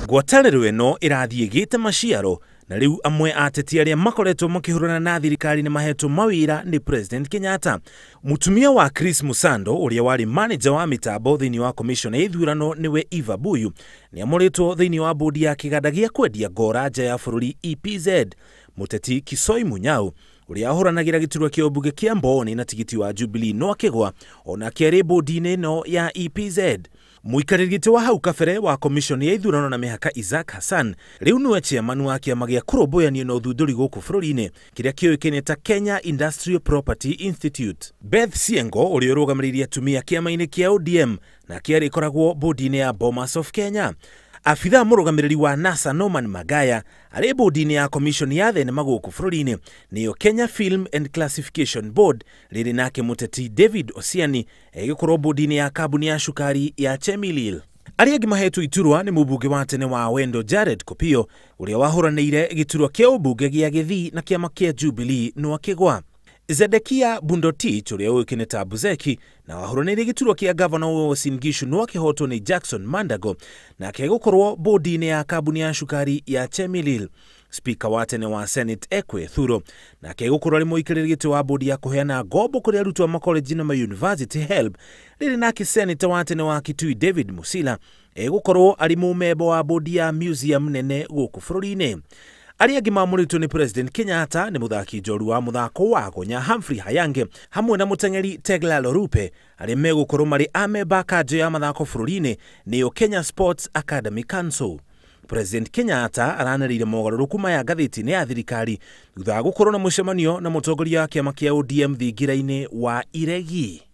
Ngwatanĩro ĩno ĩrathiĩ ĩgĩte maciaro na rĩu amwe ateti arĩa makoretwo makĩhũrana na thirikari nĩ mahetwo mawĩra nĩ President Kenyatta. Mutumia wa Chris Musando ũrĩa warĩ manager wa mitambo thĩinĩ wa commission ya ithurano nĩwe Eva Mbuyu nĩ amũrĩtwo thĩinĩ wa bodi ya kĩganda gĩa kwendia ngora nja ya bũrũri EPZ. Muteti Kisoi Munyao ũrĩa ahũranagĩra gĩturwa kĩa ũmbunge kĩa Mboni na tigiti wa Jubilee no akĩgwa ona kĩarĩ bodi-inĩ ĩno ya EPZ. Mũikarĩri gĩtĩ wa hau kabere wa commission ya ithurano na mĩhaka Isaac Hassan rĩu nĩwe chairman wa kĩama gĩa kũrũmbũyania na ũthundũri gũkũ bũrũri-inĩ kĩrĩa kĩoĩkaine ta Kenya Industrial Property Institute. Beth Syengo ũrĩa ũrũgamĩrĩire atumia kĩama-inĩ kĩa ODM na kĩarĩ koragwo bodi-inĩ ya Bomas of Kenya. Afitha mũrũgamĩrĩri wa NASA Norman Magaya arĩ bodi-inĩ ya commission ya thenema gũkũ bũrũri-inĩ nĩyo Kenya Film and Classification Board rĩrĩ nake mũteti David Osiani egĩkorwo bodi-inĩ ya kambuni ya cukari ya Chemilil. Arĩa angĩ mahetwo iturwa nĩ mũmbunge wa tene wa Wendo Jared Kopio ũrĩa wahũranĩire gĩturwa kĩa ũmbunge gĩa Gĩthii na kĩama kĩa Jubilee no akĩgwa. Zedekia Bundotich ũrĩa ũĩkaine ta Buzeki na wahũranĩire gĩturwa kĩa gavana wa Uasin Gishu no akĩhotwo nĩ Jackson Mandago na akĩgũkorwo bodi-inĩ ya kambuni ya cukari ya Chemilil. Speaker wa tene wa Senate Ekwe Thuro na akĩgũkorwo arĩ mũikarĩri gĩtĩ wa bodi ya kũheana ngombo kũrĩ arutwo a makoleji na university HELB rĩrĩ nake Senator wa tene wa Kitui David Musila egũkorwo arĩ mũmemba wa bodi ya museum nene gũkũ bũrũri-inĩ. Arĩa angĩ mamũrĩtwo nĩ President Kenyatta nĩ mũthaki njorua wa mũthako wa gonya Humphrey Hayange hamwe na mũteng'eri Tegla Lorupe arĩa megũkorwo marĩ amemba kanjũ ya mathako bũrũri-inĩ nĩyo Kenya Sports Academy Council. President Kenyatta aranĩrĩire mogarũrũku maya ngathĩti-inĩ ya thirikari thutha wa gũkorwo na mũcemanio na mũtongoria wa kĩama kĩa ODM thingira-inĩ wa iregi.